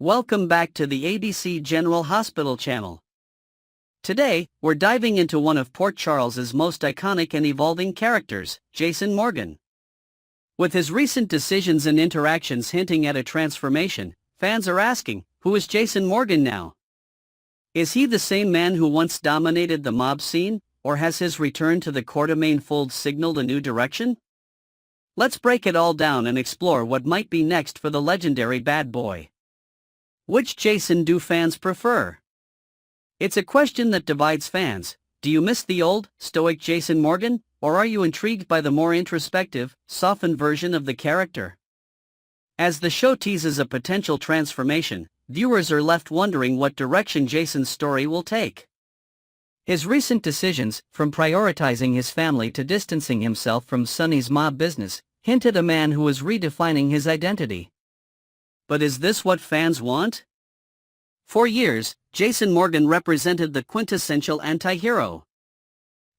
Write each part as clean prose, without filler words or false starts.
Welcome back to the ABC General Hospital channel. Today, we're diving into one of Port Charles's most iconic and evolving characters, Jason Morgan. With his recent decisions and interactions hinting at a transformation, fans are asking, who is Jason Morgan now? Is he the same man who once dominated the mob scene, or has his return to the Quartermain fold signaled a new direction? Let's break it all down and explore what might be next for the legendary bad boy. Which Jason do fans prefer? It's a question that divides fans. Do you miss the old, stoic Jason Morgan, or are you intrigued by the more introspective, softened version of the character? As the show teases a potential transformation, viewers are left wondering what direction Jason's story will take. His recent decisions, from prioritizing his family to distancing himself from Sonny's mob business, hint at a man who is redefining his identity. But is this what fans want? For years, Jason Morgan represented the quintessential anti-hero.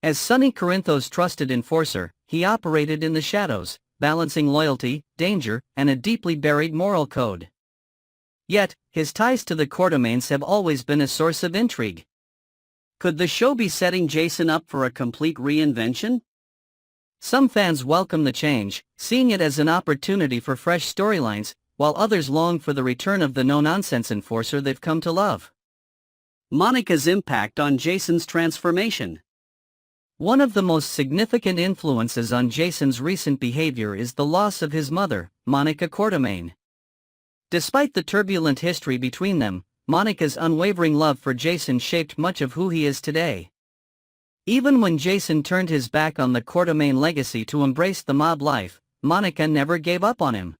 As Sonny Corinthos' trusted enforcer, he operated in the shadows, balancing loyalty, danger, and a deeply buried moral code. Yet, his ties to the Quartermains have always been a source of intrigue. Could the show be setting Jason up for a complete reinvention? Some fans welcome the change, seeing it as an opportunity for fresh storylines, while others long for the return of the no-nonsense enforcer they've come to love. Monica's impact on Jason's transformation. One of the most significant influences on Jason's recent behavior is the loss of his mother, Monica Quartermain. Despite the turbulent history between them, Monica's unwavering love for Jason shaped much of who he is today. Even when Jason turned his back on the Quartermain legacy to embrace the mob life, Monica never gave up on him.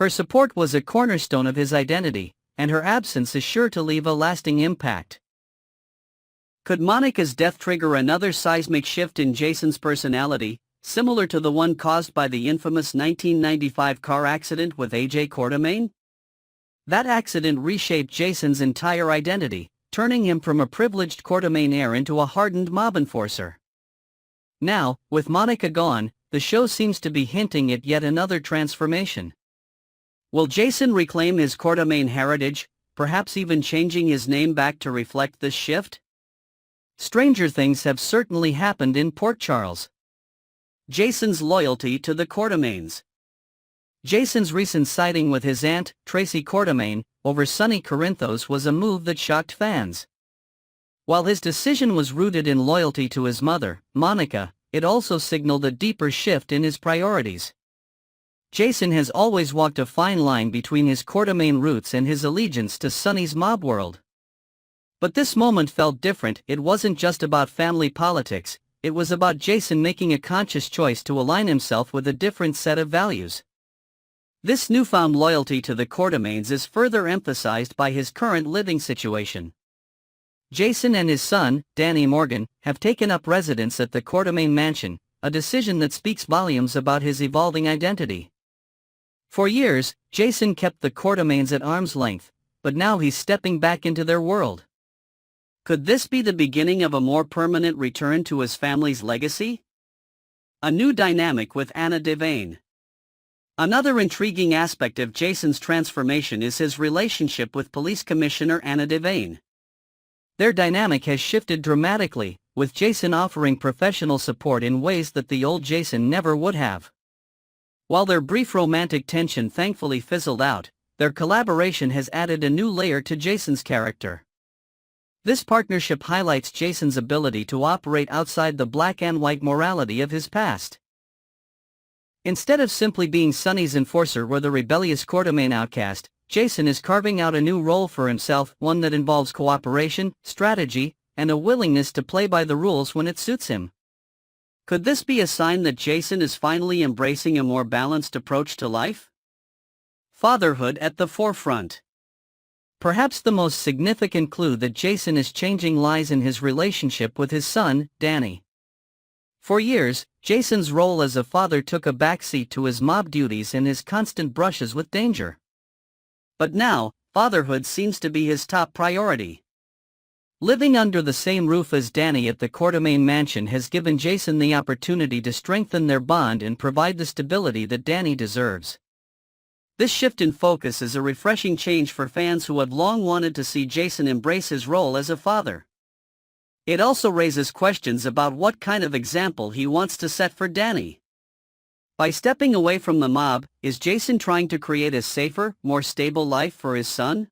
Her support was a cornerstone of his identity, and her absence is sure to leave a lasting impact. Could Monica's death trigger another seismic shift in Jason's personality, similar to the one caused by the infamous 1995 car accident with A.J. Quartermain? That accident reshaped Jason's entire identity, turning him from a privileged Quartermain heir into a hardened mob enforcer. Now, with Monica gone, the show seems to be hinting at yet another transformation. Will Jason reclaim his Quartermain heritage, perhaps even changing his name back to reflect this shift? Stranger things have certainly happened in Port Charles. Jason's loyalty to the Quartermains. Jason's recent siding with his aunt, Tracy Quartermain, over Sonny Corinthos was a move that shocked fans. While his decision was rooted in loyalty to his mother, Monica, it also signaled a deeper shift in his priorities. Jason has always walked a fine line between his Quartermain roots and his allegiance to Sonny's mob world. But this moment felt different. It wasn't just about family politics, it was about Jason making a conscious choice to align himself with a different set of values. This newfound loyalty to the Quartermains is further emphasized by his current living situation. Jason and his son, Danny Morgan, have taken up residence at the Quartermain mansion, a decision that speaks volumes about his evolving identity. For years, Jason kept the Quartermains at arm's length, but now he's stepping back into their world. Could this be the beginning of a more permanent return to his family's legacy? A new dynamic with Anna Devane. Another intriguing aspect of Jason's transformation is his relationship with Police Commissioner Anna Devane. Their dynamic has shifted dramatically, with Jason offering professional support in ways that the old Jason never would have. While their brief romantic tension thankfully fizzled out, their collaboration has added a new layer to Jason's character. This partnership highlights Jason's ability to operate outside the black and white morality of his past. Instead of simply being Sonny's enforcer or the rebellious Quartermain outcast, Jason is carving out a new role for himself, one that involves cooperation, strategy, and a willingness to play by the rules when it suits him. Could this be a sign that Jason is finally embracing a more balanced approach to life? Fatherhood at the forefront. Perhaps the most significant clue that Jason is changing lies in his relationship with his son, Danny. For years, Jason's role as a father took a backseat to his mob duties and his constant brushes with danger. But now, fatherhood seems to be his top priority. Living under the same roof as Danny at the Quartermain mansion has given Jason the opportunity to strengthen their bond and provide the stability that Danny deserves. This shift in focus is a refreshing change for fans who have long wanted to see Jason embrace his role as a father. It also raises questions about what kind of example he wants to set for Danny. By stepping away from the mob, is Jason trying to create a safer, more stable life for his son?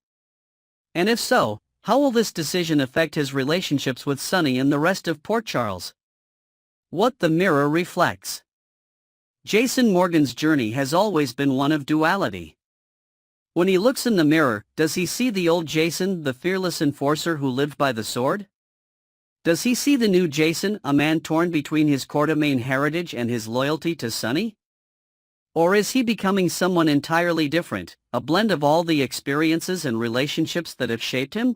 And if so, how will this decision affect his relationships with Sonny and the rest of Port Charles? What the mirror reflects. Jason Morgan's journey has always been one of duality. When he looks in the mirror, does he see the old Jason, the fearless enforcer who lived by the sword? Does he see the new Jason, a man torn between his Quartermain heritage and his loyalty to Sonny? Or is he becoming someone entirely different, a blend of all the experiences and relationships that have shaped him?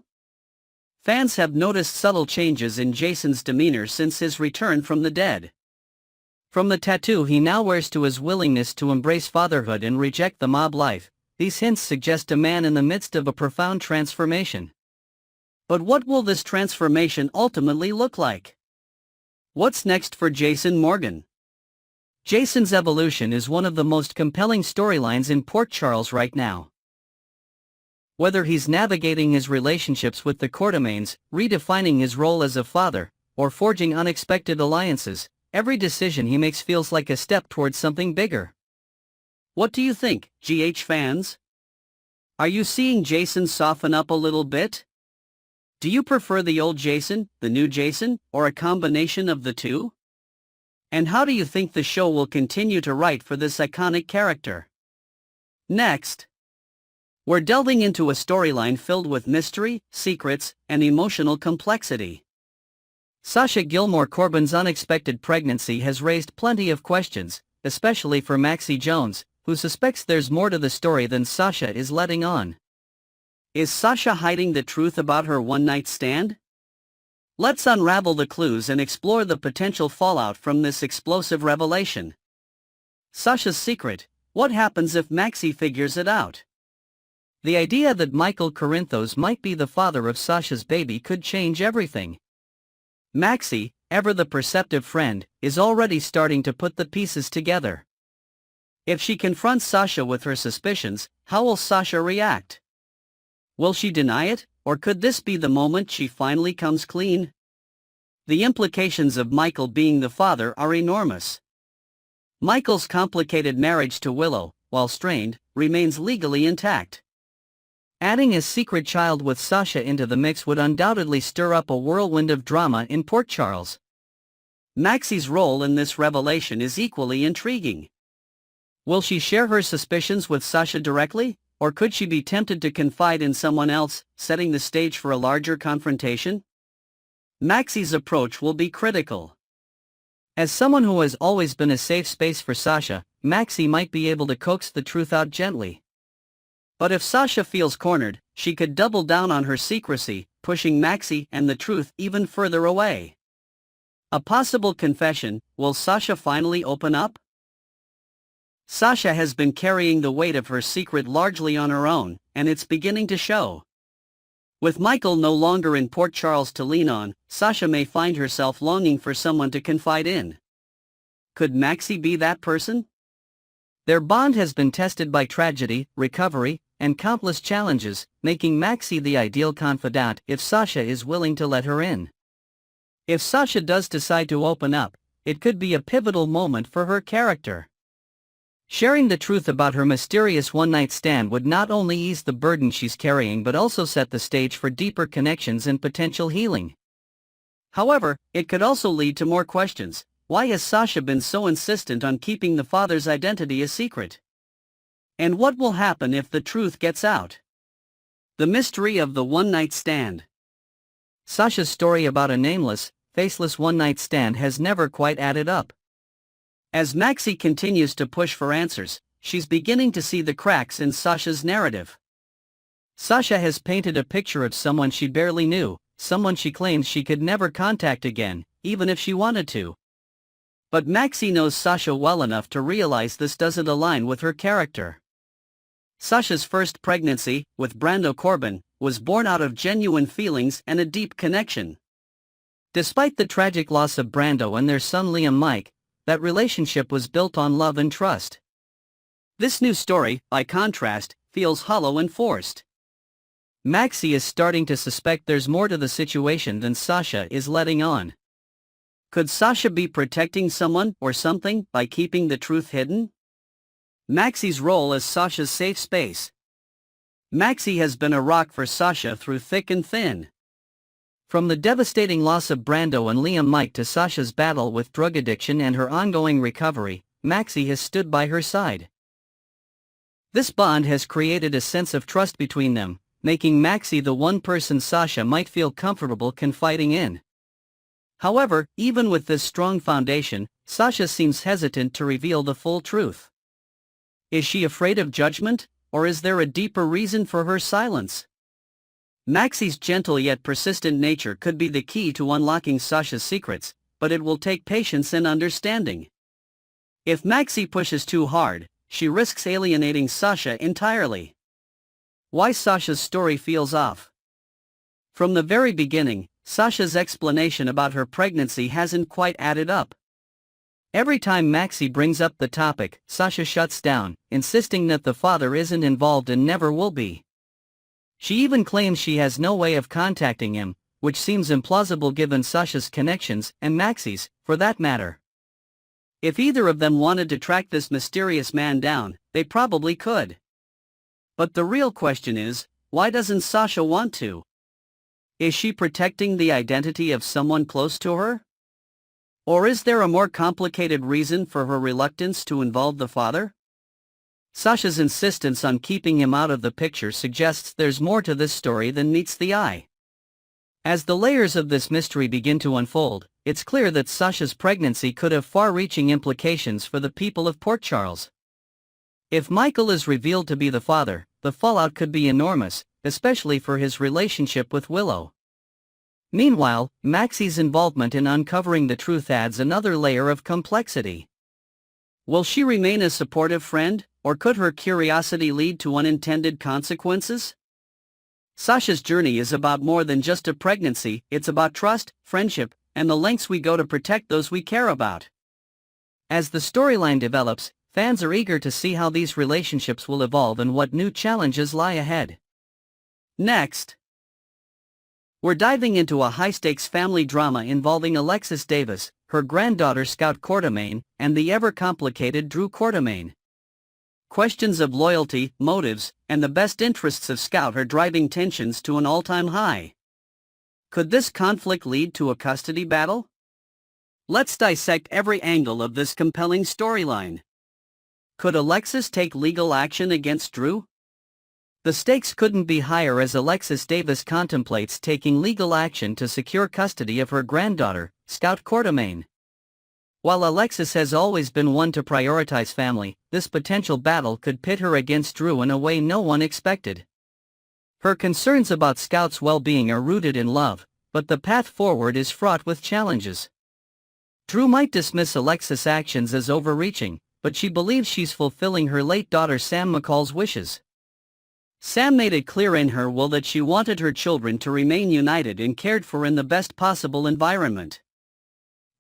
Fans have noticed subtle changes in Jason's demeanor since his return from the dead. From the tattoo he now wears to his willingness to embrace fatherhood and reject the mob life, these hints suggest a man in the midst of a profound transformation. But what will this transformation ultimately look like? What's next for Jason Morgan? Jason's evolution is one of the most compelling storylines in Port Charles right now. Whether he's navigating his relationships with the Quartermains, redefining his role as a father, or forging unexpected alliances, every decision he makes feels like a step towards something bigger. What do you think, GH fans? Are you seeing Jason soften up a little bit? Do you prefer the old Jason, the new Jason, or a combination of the two? And how do you think the show will continue to write for this iconic character? Next, we're delving into a storyline filled with mystery, secrets, and emotional complexity. Sasha Gilmore Corbin's unexpected pregnancy has raised plenty of questions, especially for Maxie Jones, who suspects there's more to the story than Sasha is letting on. Is Sasha hiding the truth about her one-night stand? Let's unravel the clues and explore the potential fallout from this explosive revelation. Sasha's secret: what happens if Maxie figures it out? The idea that Michael Corinthos might be the father of Sasha's baby could change everything. Maxie, ever the perceptive friend, is already starting to put the pieces together. If she confronts Sasha with her suspicions, how will Sasha react? Will she deny it, or could this be the moment she finally comes clean? The implications of Michael being the father are enormous. Michael's complicated marriage to Willow, while strained, remains legally intact. Adding a secret child with Sasha into the mix would undoubtedly stir up a whirlwind of drama in Port Charles. Maxie's role in this revelation is equally intriguing. Will she share her suspicions with Sasha directly, or could she be tempted to confide in someone else, setting the stage for a larger confrontation? Maxie's approach will be critical. As someone who has always been a safe space for Sasha, Maxie might be able to coax the truth out gently. But if Sasha feels cornered, she could double down on her secrecy, pushing Maxie and the truth even further away. A possible confession: will Sasha finally open up? Sasha has been carrying the weight of her secret largely on her own, and it's beginning to show. With Michael no longer in Port Charles to lean on, Sasha may find herself longing for someone to confide in. Could Maxie be that person? Their bond has been tested by tragedy, recovery, and countless challenges, making Maxie the ideal confidant if Sasha is willing to let her in. If Sasha does decide to open up, it could be a pivotal moment for her character. Sharing the truth about her mysterious one-night stand would not only ease the burden she's carrying but also set the stage for deeper connections and potential healing. However, it could also lead to more questions. Why has Sasha been so insistent on keeping the father's identity a secret? And what will happen if the truth gets out? The mystery of the one-night stand. Sasha's story about a nameless, faceless one-night stand has never quite added up. As Maxie continues to push for answers, she's beginning to see the cracks in Sasha's narrative. Sasha has painted a picture of someone she barely knew, someone she claims she could never contact again, even if she wanted to. But Maxie knows Sasha well enough to realize this doesn't align with her character. Sasha's first pregnancy, with Brando Corbin, was born out of genuine feelings and a deep connection. Despite the tragic loss of Brando and their son Liam Mike, that relationship was built on love and trust. This new story, by contrast, feels hollow and forced. Maxie is starting to suspect there's more to the situation than Sasha is letting on. Could Sasha be protecting someone or something by keeping the truth hidden? Maxie's role as Sasha's safe space. Maxie has been a rock for Sasha through thick and thin. From the devastating loss of Brando and Liam Mike to Sasha's battle with drug addiction and her ongoing recovery, Maxie has stood by her side. This bond has created a sense of trust between them, making Maxie the one person Sasha might feel comfortable confiding in. However, even with this strong foundation, Sasha seems hesitant to reveal the full truth. Is she afraid of judgment, or is there a deeper reason for her silence? Maxie's gentle yet persistent nature could be the key to unlocking Sasha's secrets, but it will take patience and understanding. If Maxie pushes too hard, she risks alienating Sasha entirely. Why Sasha's story feels off. From the very beginning, Sasha's explanation about her pregnancy hasn't quite added up. Every time Maxie brings up the topic, Sasha shuts down, insisting that the father isn't involved and never will be. She even claims she has no way of contacting him, which seems implausible given Sasha's connections, and Maxie's, for that matter. If either of them wanted to track this mysterious man down, they probably could. But the real question is, why doesn't Sasha want to? Is she protecting the identity of someone close to her? Or is there a more complicated reason for her reluctance to involve the father? Sasha's insistence on keeping him out of the picture suggests there's more to this story than meets the eye. As the layers of this mystery begin to unfold, it's clear that Sasha's pregnancy could have far-reaching implications for the people of Port Charles. If Michael is revealed to be the father, the fallout could be enormous, especially for his relationship with Willow. Meanwhile, Maxie's involvement in uncovering the truth adds another layer of complexity. Will she remain a supportive friend, or could her curiosity lead to unintended consequences? Sasha's journey is about more than just a pregnancy, it's about trust, friendship, and the lengths we go to protect those we care about. As the storyline develops, fans are eager to see how these relationships will evolve and what new challenges lie ahead. Next, we're diving into a high-stakes family drama involving Alexis Davis, her granddaughter Scout Quartermaine, and the ever-complicated Drew Quartermaine. Questions of loyalty, motives, and the best interests of Scout are driving tensions to an all-time high. Could this conflict lead to a custody battle? Let's dissect every angle of this compelling storyline. Could Alexis take legal action against Drew? The stakes couldn't be higher as Alexis Davis contemplates taking legal action to secure custody of her granddaughter, Scout Quartermaine. While Alexis has always been one to prioritize family, this potential battle could pit her against Drew in a way no one expected. Her concerns about Scout's well-being are rooted in love, but the path forward is fraught with challenges. Drew might dismiss Alexis' actions as overreaching, but she believes she's fulfilling her late daughter Sam McCall's wishes. Sam made it clear in her will that she wanted her children to remain united and cared for in the best possible environment.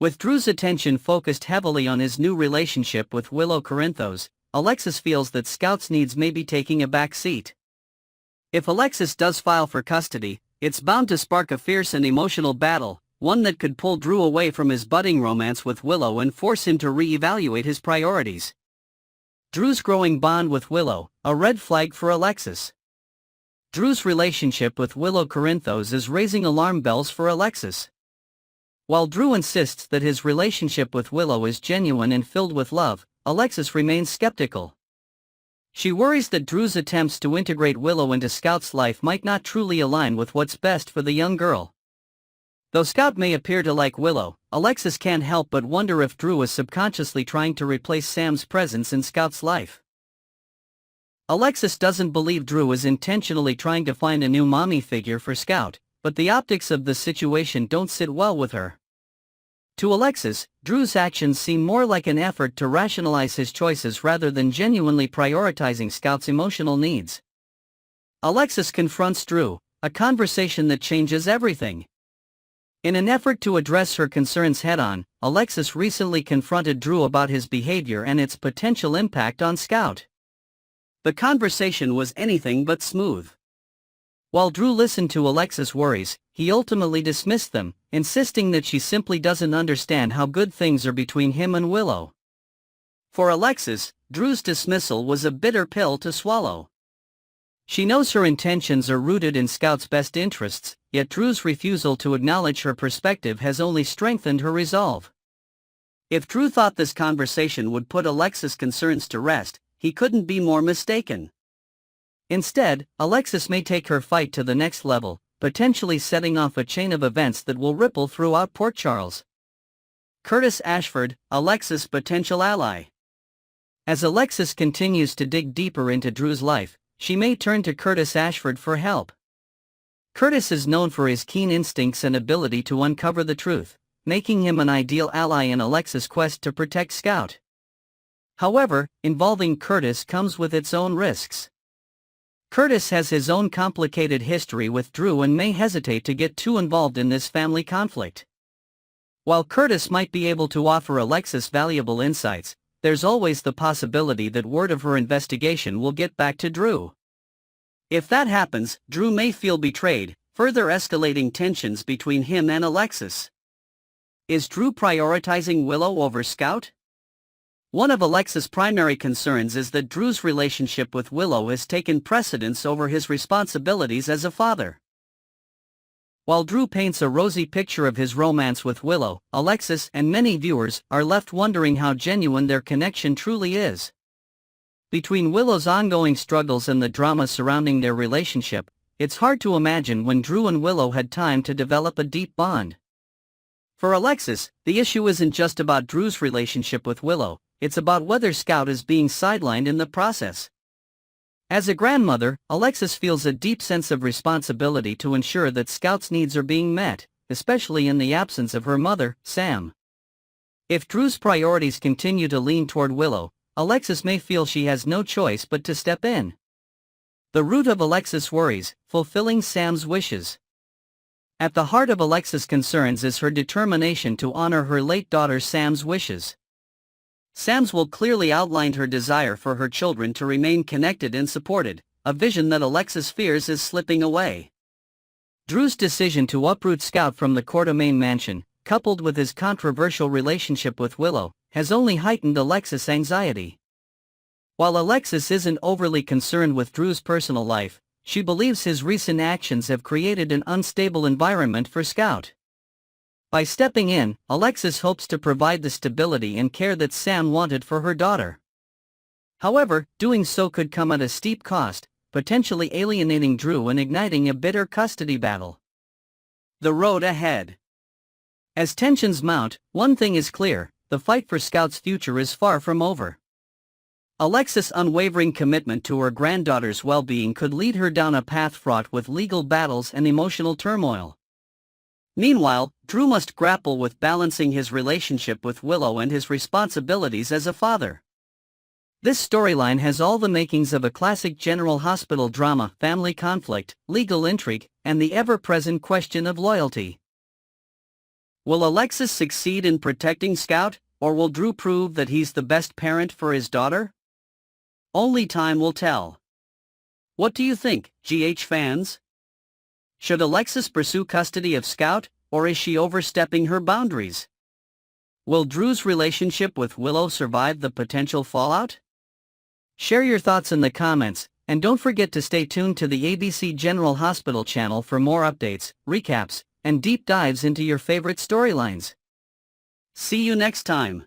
With Drew's attention focused heavily on his new relationship with Willow Corinthos, Alexis feels that Scout's needs may be taking a back seat. If Alexis does file for custody, it's bound to spark a fierce and emotional battle, one that could pull Drew away from his budding romance with Willow and force him to re-evaluate his priorities. Drew's growing bond with Willow, a red flag for Alexis. Drew's relationship with Willow Corinthos is raising alarm bells for Alexis. While Drew insists that his relationship with Willow is genuine and filled with love, Alexis remains skeptical. She worries that Drew's attempts to integrate Willow into Scout's life might not truly align with what's best for the young girl. Though Scout may appear to like Willow, Alexis can't help but wonder if Drew is subconsciously trying to replace Sam's presence in Scout's life. Alexis doesn't believe Drew is intentionally trying to find a new mommy figure for Scout, but the optics of the situation don't sit well with her. To Alexis, Drew's actions seem more like an effort to rationalize his choices rather than genuinely prioritizing Scout's emotional needs. Alexis confronts Drew, a conversation that changes everything. In an effort to address her concerns head-on, Alexis recently confronted Drew about his behavior and its potential impact on Scout. The conversation was anything but smooth. While Drew listened to Alexis' worries, he ultimately dismissed them, insisting that she simply doesn't understand how good things are between him and Willow. For Alexis, Drew's dismissal was a bitter pill to swallow. She knows her intentions are rooted in Scout's best interests, yet Drew's refusal to acknowledge her perspective has only strengthened her resolve. If Drew thought this conversation would put Alexis' concerns to rest, he couldn't be more mistaken. Instead, Alexis may take her fight to the next level, potentially setting off a chain of events that will ripple throughout Port Charles. Curtis Ashford, Alexis' potential ally. As Alexis continues to dig deeper into Drew's life, she may turn to Curtis Ashford for help. Curtis is known for his keen instincts and ability to uncover the truth, making him an ideal ally in Alexis' quest to protect Scout. However, involving Curtis comes with its own risks. Curtis has his own complicated history with Drew and may hesitate to get too involved in this family conflict. While Curtis might be able to offer Alexis valuable insights, there's always the possibility that word of her investigation will get back to Drew. If that happens, Drew may feel betrayed, further escalating tensions between him and Alexis. Is Drew prioritizing Willow over Scout? One of Alexis' primary concerns is that Drew's relationship with Willow has taken precedence over his responsibilities as a father. While Drew paints a rosy picture of his romance with Willow, Alexis and many viewers are left wondering how genuine their connection truly is. Between Willow's ongoing struggles and the drama surrounding their relationship, it's hard to imagine when Drew and Willow had time to develop a deep bond. For Alexis, the issue isn't just about Drew's relationship with Willow, it's about whether Scout is being sidelined in the process. As a grandmother, Alexis feels a deep sense of responsibility to ensure that Scout's needs are being met, especially in the absence of her mother, Sam. If Drew's priorities continue to lean toward Willow, Alexis may feel she has no choice but to step in. The root of Alexis' worries: fulfilling Sam's wishes. At the heart of Alexis' concerns is her determination to honor her late daughter Sam's wishes. Sam's will clearly outlined her desire for her children to remain connected and supported, a vision that Alexis fears is slipping away. Drew's decision to uproot Scout from the Quartermaine mansion, coupled with his controversial relationship with Willow, has only heightened Alexis' anxiety. While Alexis isn't overly concerned with Drew's personal life, she believes his recent actions have created an unstable environment for Scout. By stepping in, Alexis hopes to provide the stability and care that Sam wanted for her daughter. However, doing so could come at a steep cost, potentially alienating Drew and igniting a bitter custody battle. The road ahead. As tensions mount, one thing is clear: the fight for Scout's future is far from over. Alexis' unwavering commitment to her granddaughter's well-being could lead her down a path fraught with legal battles and emotional turmoil. Meanwhile, Drew must grapple with balancing his relationship with Willow and his responsibilities as a father. This storyline has all the makings of a classic General Hospital drama: family conflict, legal intrigue, and the ever-present question of loyalty. Will Alexis succeed in protecting Scout, or will Drew prove that he's the best parent for his daughter? Only time will tell. What do you think, GH fans? Should Alexis pursue custody of Scout, or is she overstepping her boundaries? Will Drew's relationship with Willow survive the potential fallout? Share your thoughts in the comments, and don't forget to stay tuned to the ABC General Hospital channel for more updates, recaps, and deep dives into your favorite storylines. See you next time.